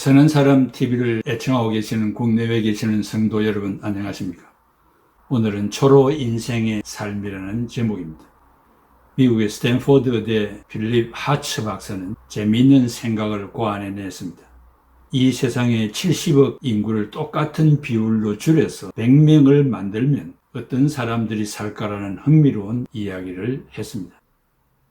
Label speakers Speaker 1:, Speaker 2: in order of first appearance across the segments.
Speaker 1: 선한 사람 TV를 애청하고 계시는 국내외에 계시는 성도 여러분 안녕하십니까? 오늘은 초로 인생의 삶이라는 제목입니다. 미국의 스탠포드 의대 필립 하츠 박사는 재미있는 생각을 고안해냈습니다. 이 세상에 70억 인구를 똑같은 비율로 줄여서 100명을 만들면 어떤 사람들이 살까라는 흥미로운 이야기를 했습니다.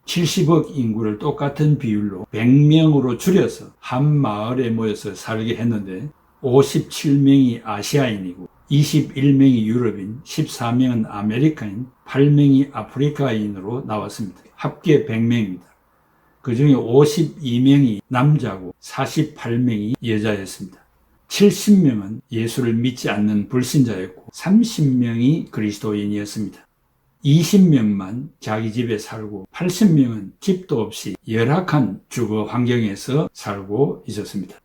Speaker 1: 70억 인구를 똑같은 비율로 100명으로 줄여서 한 마을에 모여서 살게 했는데 57명이 아시아인이고 21명이 유럽인, 14명은 아메리카인, 8명이 아프리카인으로 나왔습니다. 합계 100명입니다. 그 중에 52명이 남자고 48명이 여자였습니다. 70명은 예수를 믿지 않는 불신자였고 30명이 그리스도인이었습니다. 20명만 자기 집에 살고 80명은 집도 없이 열악한 주거 환경에서 살고 있었습니다.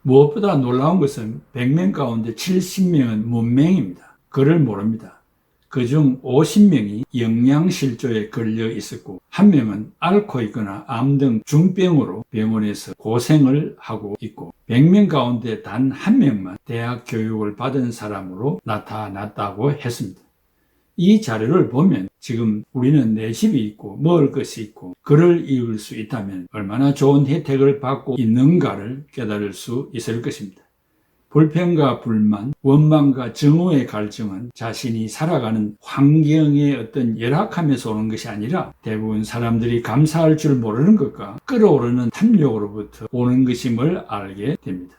Speaker 1: 무엇보다 놀라운 것은 100명 가운데 70명은 문맹입니다. 글을 모릅니다. 그중 50명이 영양실조에 걸려 있었고 1명은 앓고 있거나 암 등 중병으로 병원에서 고생을 하고 있고 100명 가운데 단 1명만 대학 교육을 받은 사람으로 나타났다고 했습니다. 이 자료를 보면 지금 우리는 내 집이 있고 먹을 것이 있고 글을 읽을 수 있다면 얼마나 좋은 혜택을 받고 있는가를 깨달을 수 있을 것입니다. 불평과 불만, 원망과 증오의 갈증은 자신이 살아가는 환경의 어떤 열악함에서 오는 것이 아니라 대부분 사람들이 감사할 줄 모르는 것과 끓어오르는 탐욕으로부터 오는 것임을 알게 됩니다.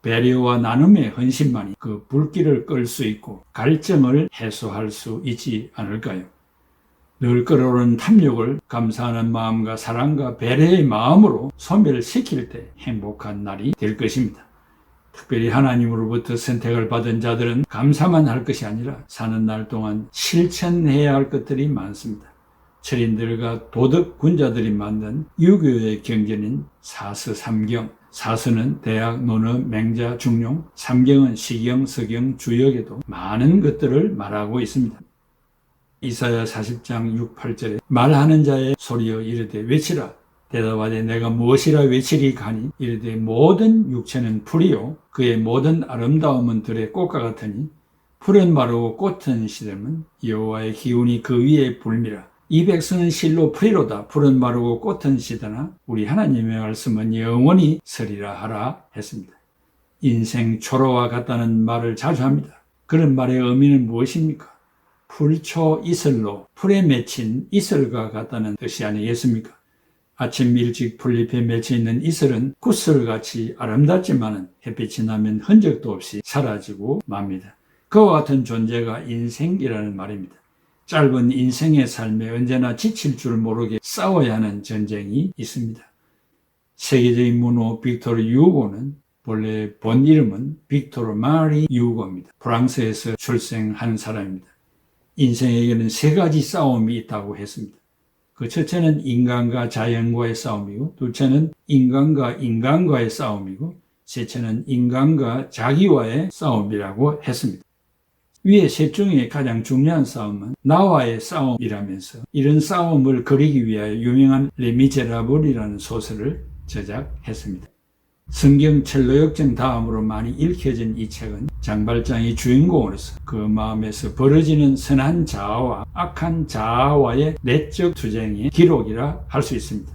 Speaker 1: 배려와 나눔의 헌신만이 그 불길을 끌 수 있고 갈증을 해소할 수 있지 않을까요? 늘 끓어오르는 탐욕을 감사하는 마음과 사랑과 배려의 마음으로 소멸시킬 때 행복한 날이 될 것입니다. 특별히 하나님으로부터 선택을 받은 자들은 감사만 할 것이 아니라 사는 날 동안 실천해야 할 것들이 많습니다. 철인들과 도덕군자들이 만든 유교의 경전인 사서 삼경, 사서는 대학, 논어, 맹자, 중용, 삼경은 시경, 서경, 주역에도 많은 것들을 말하고 있습니다. 이사야 40장 6, 8절에 말하는 자의 소리여 이르되 외치라. 대답하되 내가 무엇이라 외치리 가니 이르되 모든 육체는 풀이요 그의 모든 아름다움은 들의 꽃과 같으니 풀은 마르고 꽃은 시들면 여호와의 기운이 그 위에 불미라. 이 백성은 실로 풀이로다. 풀은 마르고 꽃은 시드나 우리 하나님의 말씀은 영원히 서리라 하라 했습니다. 인생 초로와 같다는 말을 자주 합니다. 그런 말의 의미는 무엇입니까? 풀초 이슬로 풀에 맺힌 이슬과 같다는 뜻이 아니겠습니까? 아침 일찍 풀잎에 맺혀 있는 이슬은 구슬같이 아름답지만 햇빛이 나면 흔적도 없이 사라지고 맙니다. 그와 같은 존재가 인생이라는 말입니다. 짧은 인생의 삶에 언제나 지칠 줄 모르게 싸워야 하는 전쟁이 있습니다. 세계적인 문호 빅토르 유고는 본래 본 이름은 빅토르 마리 유고입니다. 프랑스에서 출생한 사람입니다. 인생에게는 세 가지 싸움이 있다고 했습니다. 그 첫째는 인간과 자연과의 싸움이고, 둘째는 인간과 인간과의 싸움이고, 셋째는 인간과 자기와의 싸움이라고 했습니다. 위의 셋 중에 가장 중요한 싸움은 나와의 싸움이라면서 이런 싸움을 그리기 위하여 유명한 레미제라블이라는 소설을 제작했습니다. 성경 첼로역정 다음으로 많이 읽혀진 이 책은 장발장이 주인공으로서 그 마음에서 벌어지는 선한 자아와 악한 자아와의 내적 투쟁의 기록이라 할 수 있습니다.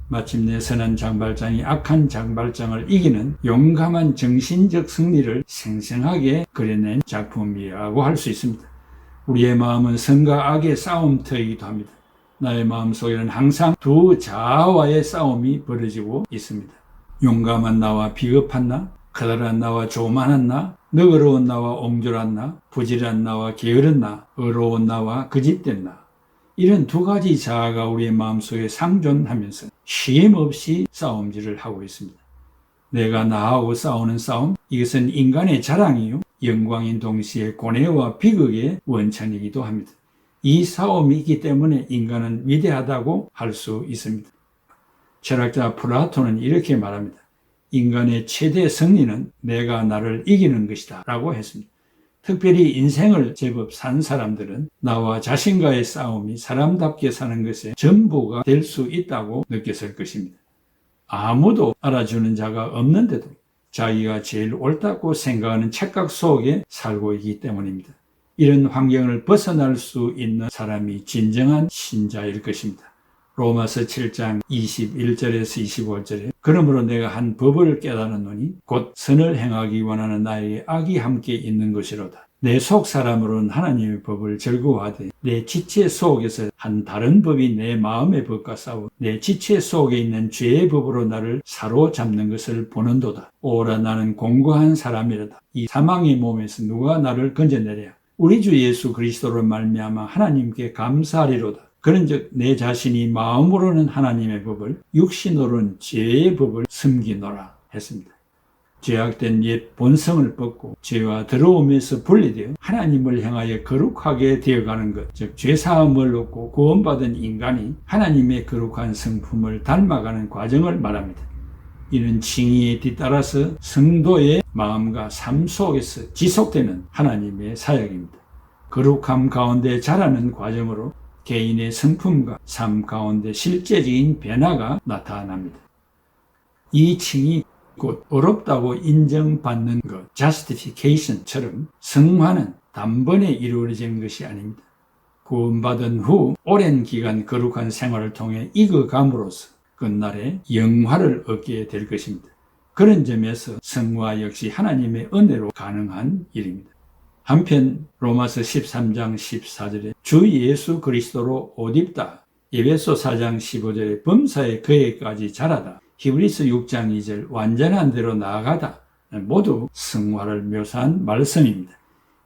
Speaker 1: 마침내 선한 장발장이 악한 장발장을 이기는 용감한 정신적 승리를 생생하게 그려낸 작품이라고 할 수 있습니다. 우리의 마음은 선과 악의 싸움터이기도 합니다. 나의 마음속에는 항상 두 자아와의 싸움이 벌어지고 있습니다. 용감한 나와 비겁한 나, 커다란 나와 조만한 나, 너그러운 나와 옹졸한 나, 부지런한 나와 게으른 나, 의로운 나와 거짓된 나. 이런 두 가지 자아가 우리의 마음속에 상존하면서 쉼없이 싸움질을 하고 있습니다. 내가 나하고 싸우는 싸움, 이것은 인간의 자랑이요 영광인 동시에 고뇌와 비극의 원천이기도 합니다. 이 싸움이 있기 때문에 인간은 위대하다고 할 수 있습니다. 철학자 플라톤은 이렇게 말합니다. 인간의 최대 승리는 내가 나를 이기는 것이다 라고 했습니다. 특별히 인생을 제법 산 사람들은 나와 자신과의 싸움이 사람답게 사는 것의 전부가 될 수 있다고 느꼈을 것입니다. 아무도 알아주는 자가 없는데도 자기가 제일 옳다고 생각하는 착각 속에 살고 있기 때문입니다. 이런 환경을 벗어날 수 있는 사람이 진정한 신자일 것입니다. 로마서 7장 21절에서 25절에 그러므로 내가 한 법을 깨달았노니 곧 선을 행하기 원하는 나에게 악이 함께 있는 것이로다. 내 속 사람으로는 하나님의 법을 즐거워하되 내 지체 속에서 한 다른 법이 내 마음의 법과 싸워 내 지체 속에 있는 죄의 법으로 나를 사로잡는 것을 보는도다. 오라 나는 공고한 사람이로다. 이 사망의 몸에서 누가 나를 건져내랴. 우리 주 예수 그리스도로 말미암아 하나님께 감사하리로다. 그런즉 내 자신이 마음으로는 하나님의 법을 육신으로는 죄의 법을 섬기노라 했습니다. 죄악된 옛 본성을 벗고 죄와 더러움에서 분리되어 하나님을 향하여 거룩하게 되어가는 것, 즉 죄사함을 얻고 구원받은 인간이 하나님의 거룩한 성품을 닮아가는 과정을 말합니다. 이는 칭의에 뒤따라서 성도의 마음과 삶 속에서 지속되는 하나님의 사역입니다. 거룩함 가운데 자라는 과정으로 개인의 성품과 삶 가운데 실제적인 변화가 나타납니다. 이 칭의 곧 어렵다고 인정받는 것, justification처럼 성화는 단번에 이루어지는 것이 아닙니다. 구원받은 후 오랜 기간 거룩한 생활을 통해 익어감으로써 끝날에 영화를 얻게 될 것입니다. 그런 점에서 성화 역시 하나님의 은혜로 가능한 일입니다. 한편 로마서 13장 14절에 주 예수 그리스도로 옷 입다, 에베소 4장 15절에 범사의 그에까지 자라다, 히브리서 6장 2절 완전한 대로 나아가다 모두 성화를 묘사한 말씀입니다.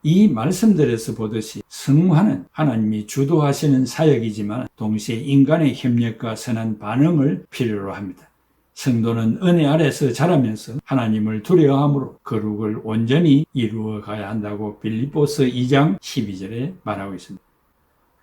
Speaker 1: 이 말씀들에서 보듯이 성화는 하나님이 주도하시는 사역이지만 동시에 인간의 협력과 선한 반응을 필요로 합니다. 성도는 은혜 아래서 자라면서 하나님을 두려워함으로 거룩을 온전히 이루어 가야 한다고 빌립보서 2장 12절에 말하고 있습니다.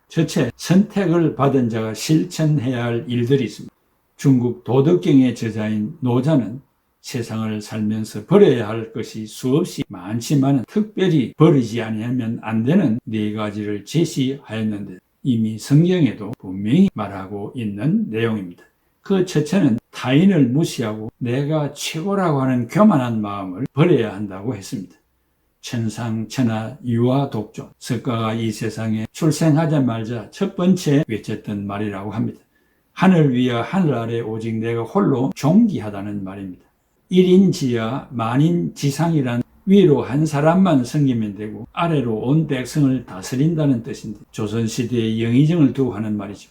Speaker 1: 첫째, 선택을 받은 자가 실천해야 할 일들이 있습니다. 중국 도덕경의 저자인 노자는 세상을 살면서 버려야 할 것이 수없이 많지만 특별히 버리지 아니하면 안 되는 4가지를 제시하였는데 이미 성경에도 분명히 말하고 있는 내용입니다. 그 첫째는 타인을 무시하고 내가 최고라고 하는 교만한 마음을 버려야 한다고 했습니다. 천상천하 유아 독존, 석가가 이 세상에 출생하자마자 첫 번째 외쳤던 말이라고 합니다. 하늘 위와 하늘 아래 오직 내가 홀로 존귀하다는 말입니다. 1인 지하 만인 지상이란 위로 한 사람만 섬기면 되고 아래로 온 백성을 다스린다는 뜻인데 조선시대에 영의정을 두고 하는 말이죠.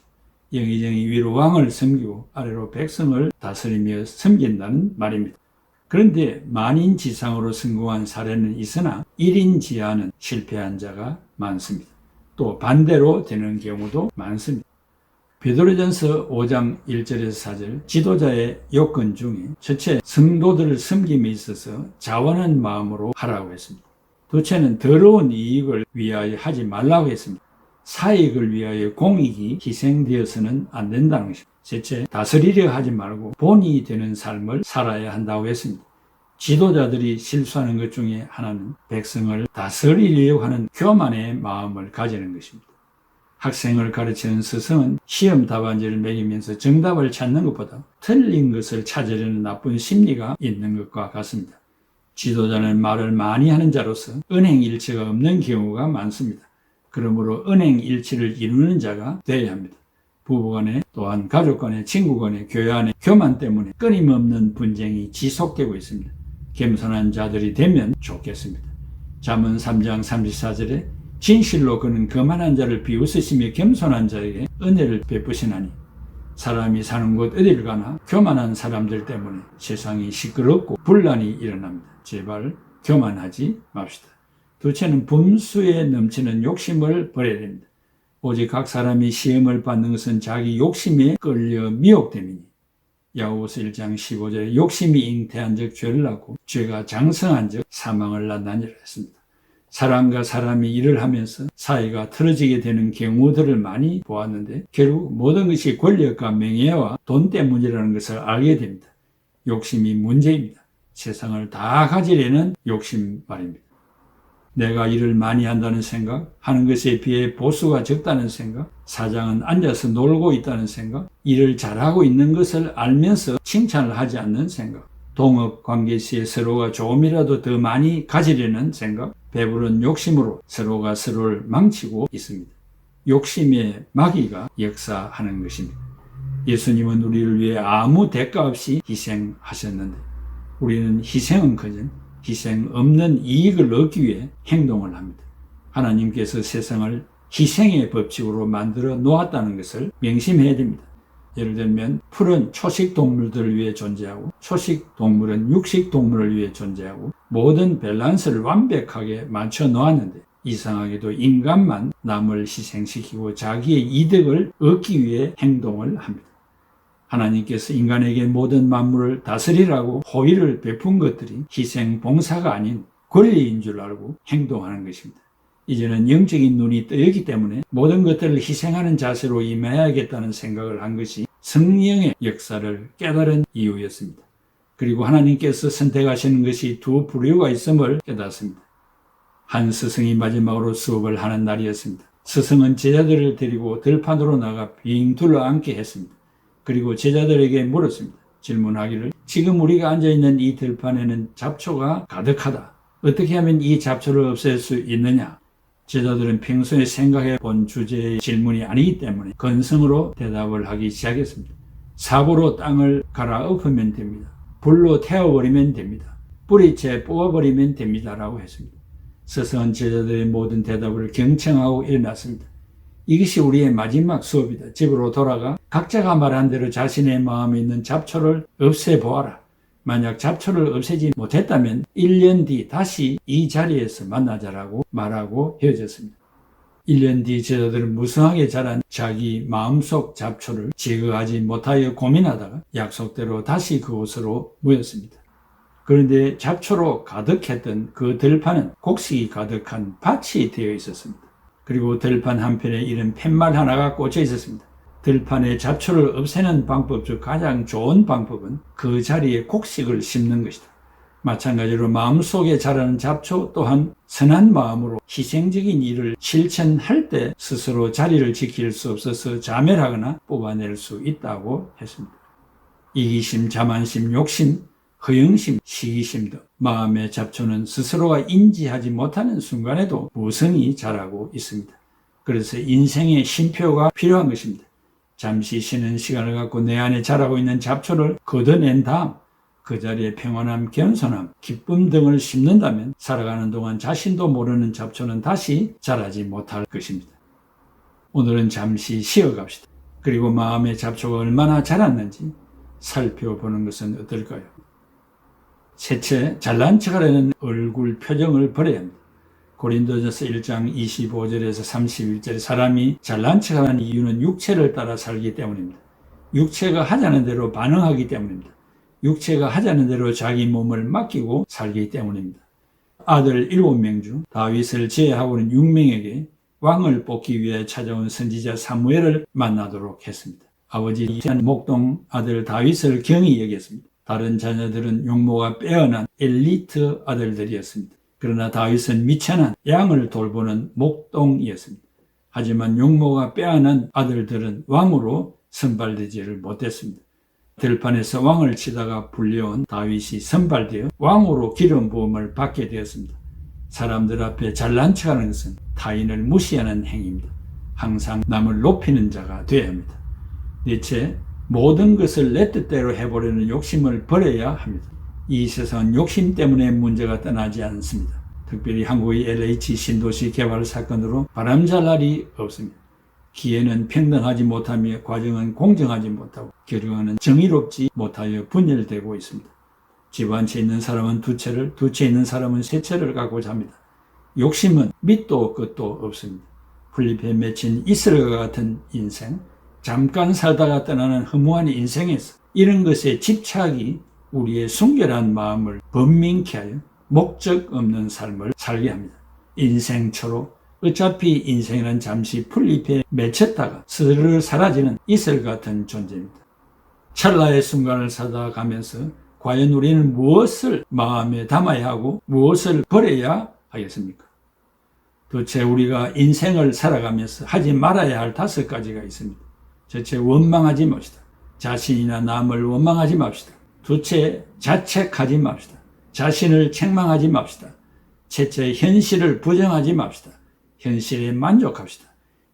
Speaker 1: 영의정이 위로 왕을 섬기고 아래로 백성을 다스리며 섬긴다는 말입니다. 그런데 만인 지상으로 성공한 사례는 있으나 1인 지하는 실패한 자가 많습니다. 또 반대로 되는 경우도 많습니다. 베드로전서 5장 1절에서 4절 지도자의 요건 중에 첫째, 성도들을 섬김에 있어서 자원한 마음으로 하라고 했습니다. 둘째는 더러운 이익을 위하여 하지 말라고 했습니다. 사익을 위하여 공익이 희생되어서는 안 된다는 것입니다. 셋째, 다스리려 하지 말고 본이 되는 삶을 살아야 한다고 했습니다. 지도자들이 실수하는 것 중에 하나는 백성을 다스리려고 하는 교만의 마음을 가지는 것입니다. 학생을 가르치는 스승은 시험 답안지를 매기면서 정답을 찾는 것보다 틀린 것을 찾으려는 나쁜 심리가 있는 것과 같습니다. 지도자는 말을 많이 하는 자로서 은행일치가 없는 경우가 많습니다. 그러므로 은행일치를 이루는 자가 되어야 합니다. 부부간에 또한 가족간에 친구간에 교회 안에 교만 때문에 끊임없는 분쟁이 지속되고 있습니다. 겸손한 자들이 되면 좋겠습니다. 잠언 3장 34절에 진실로 그는 거만한 자를 비웃으시며 겸손한 자에게 은혜를 베푸시나니 사람이 사는 곳 어딜 가나 교만한 사람들 때문에 세상이 시끄럽고 분란이 일어납니다. 제발 교만하지 맙시다. 둘째는 분수에 넘치는 욕심을 버려야 됩니다. 오직 각 사람이 시험을 받는 것은 자기 욕심에 끌려 미혹됨이니 야고보서 1장 15절에 욕심이 잉태한 적 죄를 낳고 죄가 장성한 적 사망을 낳느니라 했습니다. 사람과 사람이 일을 하면서 사이가 틀어지게 되는 경우들을 많이 보았는데 결국 모든 것이 권력과 명예와 돈 때문이라는 것을 알게 됩니다. 욕심이 문제입니다. 세상을 다 가지려는 욕심 말입니다. 내가 일을 많이 한다는 생각, 하는 것에 비해 보수가 적다는 생각, 사장은 앉아서 놀고 있다는 생각, 일을 잘하고 있는 것을 알면서 칭찬을 하지 않는 생각, 동업 관계 시에 서로가 조금이라도 더 많이 가지려는 생각, 배부른 욕심으로 서로가 서로를 망치고 있습니다. 욕심의 마귀가 역사하는 것입니다. 예수님은 우리를 위해 아무 대가 없이 희생하셨는데 우리는 희생은커녕 희생 없는 이익을 얻기 위해 행동을 합니다. 하나님께서 세상을 희생의 법칙으로 만들어 놓았다는 것을 명심해야 됩니다. 예를 들면 풀은 초식 동물들을 위해 존재하고 초식 동물은 육식 동물을 위해 존재하고 모든 밸런스를 완벽하게 맞춰 놓았는데 이상하게도 인간만 남을 희생시키고 자기의 이득을 얻기 위해 행동을 합니다. 하나님께서 인간에게 모든 만물을 다스리라고 호의를 베푼 것들이 희생 봉사가 아닌 권리인 줄 알고 행동하는 것입니다. 이제는 영적인 눈이 뜨였기 때문에 모든 것들을 희생하는 자세로 임해야겠다는 생각을 한 것이 성령의 역사를 깨달은 이유였습니다. 그리고 하나님께서 선택하시는 것이 두 부류가 있음을 깨닫습니다. 한 스승이 마지막으로 수업을 하는 날이었습니다. 스승은 제자들을 데리고 들판으로 나가 빙 둘러앉게 했습니다. 그리고 제자들에게 물었습니다. 질문하기를 지금 우리가 앉아있는 이 들판에는 잡초가 가득하다. 어떻게 하면 이 잡초를 없앨 수 있느냐? 제자들은 평소에 생각해 본 주제의 질문이 아니기 때문에 건성으로 대답을 하기 시작했습니다. 사고로 땅을 갈아엎으면 됩니다. 불로 태워버리면 됩니다. 뿌리채 뽑아버리면 됩니다. 라고 했습니다. 스승은 제자들의 모든 대답을 경청하고 일어났습니다. 이것이 우리의 마지막 수업이다. 집으로 돌아가 각자가 말한 대로 자신의 마음에 있는 잡초를 없애보아라. 만약 잡초를 없애지 못했다면 1년 뒤 다시 이 자리에서 만나자라고 말하고 헤어졌습니다. 1년 뒤 제자들은 무성하게 자란 자기 마음속 잡초를 제거하지 못하여 고민하다가 약속대로 다시 그곳으로 모였습니다. 그런데 잡초로 가득했던 그 들판은 곡식이 가득한 밭이 되어 있었습니다. 그리고 들판 한편에 이런 팻말 하나가 꽂혀 있었습니다. 들판의 잡초를 없애는 방법 중 가장 좋은 방법은 그 자리에 곡식을 심는 것이다. 마찬가지로 마음속에 자라는 잡초 또한 선한 마음으로 희생적인 일을 실천할 때 스스로 자리를 지킬 수 없어서 자멸하거나 뽑아낼 수 있다고 했습니다. 이기심, 자만심, 욕심, 허영심, 시기심 등 마음의 잡초는 스스로가 인지하지 못하는 순간에도 무성히 자라고 있습니다. 그래서 인생의 쉼표가 필요한 것입니다. 잠시 쉬는 시간을 갖고 내 안에 자라고 있는 잡초를 걷어낸 다음 그 자리에 평안함, 겸손함, 기쁨 등을 심는다면 살아가는 동안 자신도 모르는 잡초는 다시 자라지 못할 것입니다. 오늘은 잠시 쉬어갑시다. 그리고 마음의 잡초가 얼마나 자랐는지 살펴보는 것은 어떨까요? 셋째, 잘난 척하려는 얼굴 표정을 버려야 합니다. 고린도전서 1장 25절에서 31절에 사람이 잘난 척하는 이유는 육체를 따라 살기 때문입니다. 육체가 하자는 대로 반응하기 때문입니다. 육체가 하자는 대로 자기 몸을 맡기고 살기 때문입니다. 아들 7명 중 다윗을 제외하고는 6명에게 왕을 뽑기 위해 찾아온 선지자 사무엘을 만나도록 했습니다. 아버지 이세한 목동 아들 다윗을 경히 여겼습니다. 다른 자녀들은 용모가 빼어난 엘리트 아들들이었습니다. 그러나 다윗은 미천한 양을 돌보는 목동이었습니다. 하지만 용모가 빼어난 아들들은 왕으로 선발되지를 못했습니다. 들판에서 왕을 치다가 불려온 다윗이 선발되어 왕으로 기름 부음을 받게 되었습니다. 사람들 앞에 잘난 척하는 것은 타인을 무시하는 행위입니다. 항상 남을 높이는 자가 되어야 합니다. 넷째, 모든 것을 내 뜻대로 해보려는 욕심을 버려야 합니다. 이 세상은 욕심 때문에 문제가 떠나지 않습니다. 특별히 한국의 LH 신도시 개발 사건으로 바람잘 날이 없습니다. 기회는 평등하지 못하며 과정은 공정하지 못하고 결과는 정의롭지 못하여 분열되고 있습니다. 집 한 채 있는 사람은 두 채를, 두 채 있는 사람은 세 채를 갖고자 합니다. 욕심은 밑도 끝도 없습니다. 풀잎에 맺힌 이슬과 같은 인생, 잠깐 살다가 떠나는 허무한 인생에서 이런 것에 집착이 우리의 순결한 마음을 번민케 하여 목적 없는 삶을 살게 합니다. 인생처로 어차피 인생은 잠시 풀잎에 맺혔다가 스르르 사라지는 이슬 같은 존재입니다. 찰나의 순간을 살아가면서 과연 우리는 무엇을 마음에 담아야 하고 무엇을 버려야 하겠습니까? 도대체 우리가 인생을 살아가면서 하지 말아야 할 5가지가 있습니다. 첫째, 원망하지 맙시다. 자신이나 남을 원망하지 맙시다. 둘째, 자책하지 맙시다. 자신을 책망하지 맙시다. 셋째, 현실을 부정하지 맙시다. 현실에 만족합시다.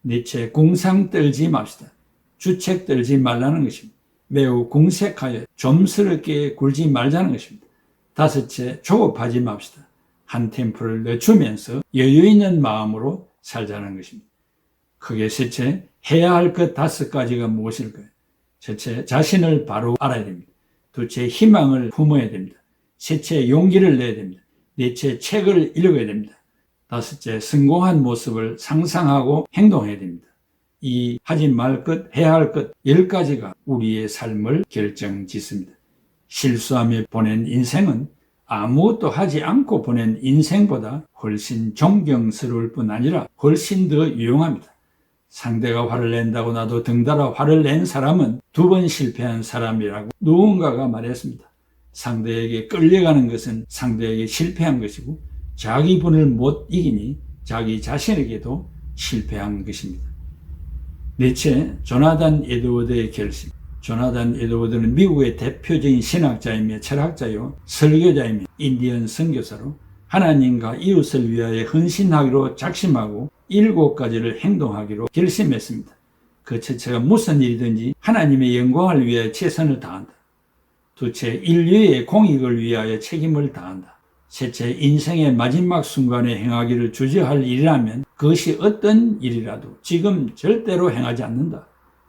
Speaker 1: 넷째, 궁상 떨지 맙시다. 주책 떨지 말라는 것입니다. 매우 궁색하여 좀스럽게 굴지 말자는 것입니다. 다섯째, 조급하지 맙시다. 한 템포를 늦추면서 여유 있는 마음으로 살자는 것입니다. 크게 셋째, 해야 할 것 5가지가 무엇일까요? 첫째, 자신을 바로 알아야 됩니다. 둘째, 희망을 품어야 됩니다. 셋째, 용기를 내야 됩니다. 넷째, 책을 읽어야 됩니다. 다섯째, 성공한 모습을 상상하고 행동해야 됩니다. 이 하지 말 것, 해야 할 것 10가지가 우리의 삶을 결정짓습니다. 실수하며 보낸 인생은 아무것도 하지 않고 보낸 인생보다 훨씬 존경스러울 뿐 아니라 훨씬 더 유용합니다. 상대가 화를 낸다고 나도 덩달아 화를 낸 사람은 2번 실패한 사람이라고 누군가가 말했습니다. 상대에게 끌려가는 것은 상대에게 실패한 것이고 자기 분을 못 이기니 자기 자신에게도 실패한 것입니다. 넷째, 조나단 에드워드의 결심. 조나단 에드워드는 미국의 대표적인 신학자이며 철학자요 설교자이며 인디언 선교사로 하나님과 이웃을 위하여 헌신하기로 작심하고 7가지를 행동하기로 결심했습니다. 그 첫째가 무슨 일이든지 하나님의 영광을 위하여 최선을 다한다. 둘째, 인류의 공익을 위하여 책임을 다한다. 셋째, 인생의 마지막 순간에 행하기를 주저할 일이라면 그것이 어떤 일이라도 지금 절대로 행하지 않는다.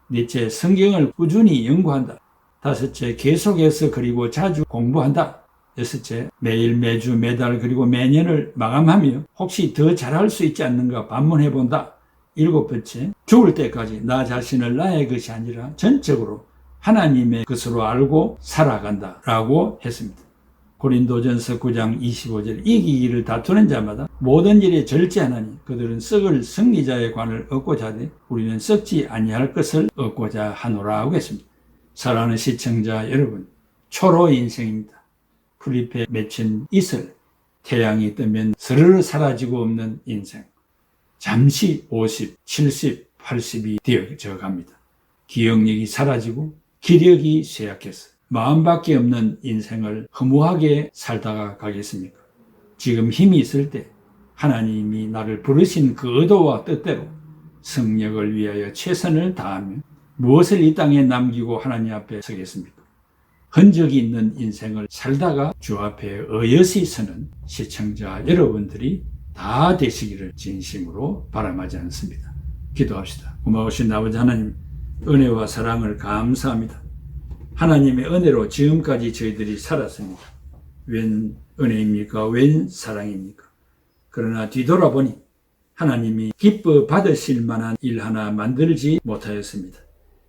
Speaker 1: 넷째, 성경을 꾸준히 연구한다. 다섯째, 계속해서 그리고 자주 공부한다. 여섯째, 매일 매주 매달 그리고 매년을 마감하며 혹시 더 잘할 수 있지 않는가 반문해본다. 7번째, 죽을 때까지 나 자신을 나의 것이 아니라 전적으로 하나님의 것으로 알고 살아간다 라고 했습니다. 고린도전서 9장 25절, 이기기를 다투는 자마다 모든 일에 절제하나니 그들은 썩을 승리자의 관을 얻고자 하되 우리는 썩지 아니할 것을 얻고자 하노라 하고 했습니다. 사랑하는 시청자 여러분, 초로 인생입니다. 풀잎에 맺힌 이슬, 태양이 뜨면 스르르 사라지고 없는 인생. 잠시 50, 70, 80이 되어져 갑니다. 기억력이 사라지고 기력이 쇠약해서 마음밖에 없는 인생을 허무하게 살다가 가겠습니까? 지금 힘이 있을 때 하나님이 나를 부르신 그 의도와 뜻대로 성령을 위하여 최선을 다하며 무엇을 이 땅에 남기고 하나님 앞에 서겠습니까? 흔적이 있는 인생을 살다가 주 앞에 어여시 서는 시청자 여러분들이 다 되시기를 진심으로 바람하지 않습니다. 기도합시다. 고마우신 아버지 하나님, 은혜와 사랑을 감사합니다. 하나님의 은혜로 지금까지 저희들이 살았습니다. 웬 은혜입니까? 웬 사랑입니까? 그러나 뒤돌아보니 하나님이 기뻐 받으실 만한 일 하나 만들지 못하였습니다.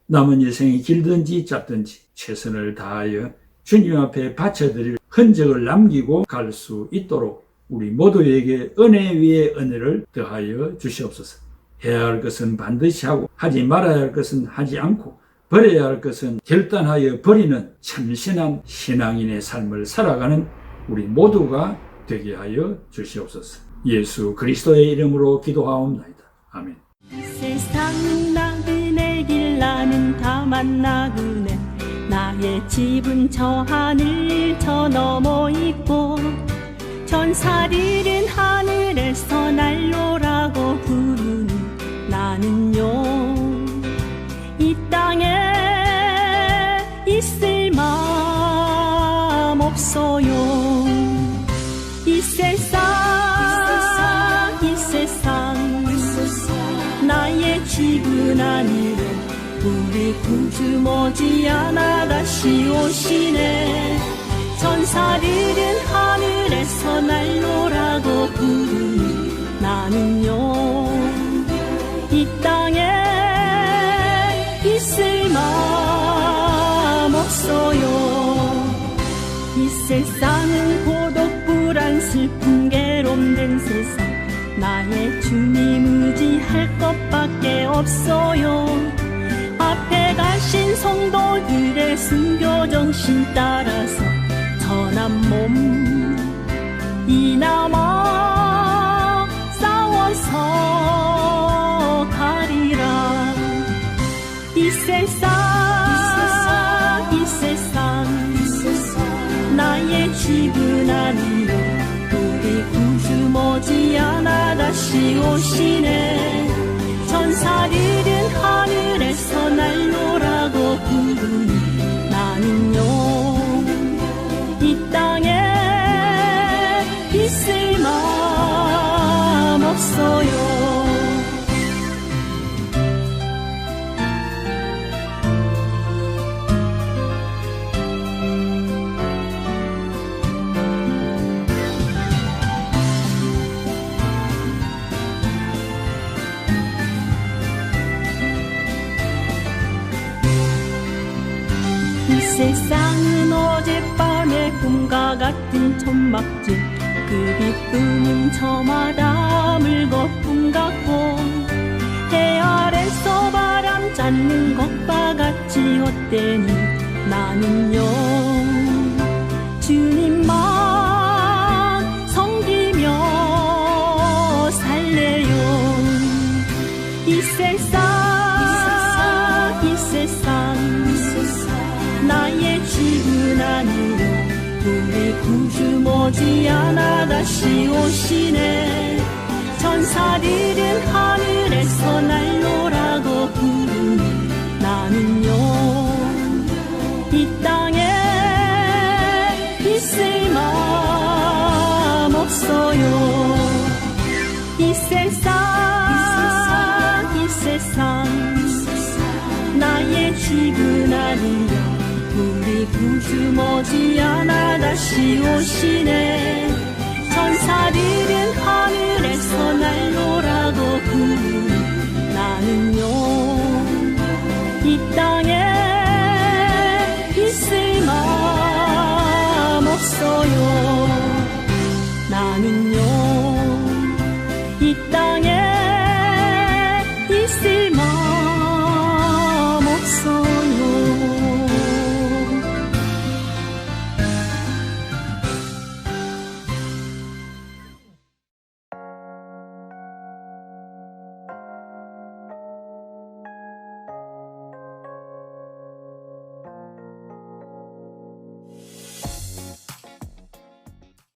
Speaker 1: 남은 인생이 길든지 짧든지 최선을 다하여 주님 앞에 바쳐드릴 흔적을 남기고 갈 수 있도록 우리 모두에게 은혜 위에 은혜를 더하여 주시옵소서. 해야 할 것은 반드시 하고 하지 말아야 할 것은 하지 않고 버려야 할 것은 결단하여 버리는 참신한 신앙인의 삶을 살아가는 우리 모두가 되게 하여 주시옵소서. 예수 그리스도의 이름으로 기도하옵나이다. 아멘.
Speaker 2: 세상 나그네 길 나는 다만 나그네 나의 집은 저 하늘 저 너머 있고 천사들은 하늘에서 날로라고 부르니 나는요 이 땅에 있을 마음 없어요. 이 세상 나의 집은 아니래 우리 구주 머지않아 다시 오시네. 천사들은 하늘에서 날로라고 부르니 나는요 이 땅에 있을 마음 없어요. 이 세상은 고독 불안 슬픔 괴로움된 세상 나의 주님 의지할 것밖에 없어요. 앞에 가신 성도들의 순교 정신 따라서 선한 몸 이나마 싸워서 가리라. 이 세상 다시 오시네. 천사들은 하늘에서 날노라고 부르니 나는요 이 땅에 있을 마음 없어요. 이 세상은 어젯밤의 꿈과 같은 천막집, 그 기쁨은 저마다 물거품 같고 해 아래서 바람 잡는 것과 같이 헛되니 나는요 주님만 섬기며 살래요. 이 세상 나의 집은 아니요 우리 구주 머지않아 다시 오시네. 천사들은 하늘에서 날노라고 부르니 나는요 이 땅에 있을 마음 없어요. 이 세상 나의 집은 아니요 우리 구주 머지않아 다시 오시네. 천사들은 하늘에서 날노라고 부르니 나는요 이 땅에 있을 마음 없어요. 나는요 이 땅에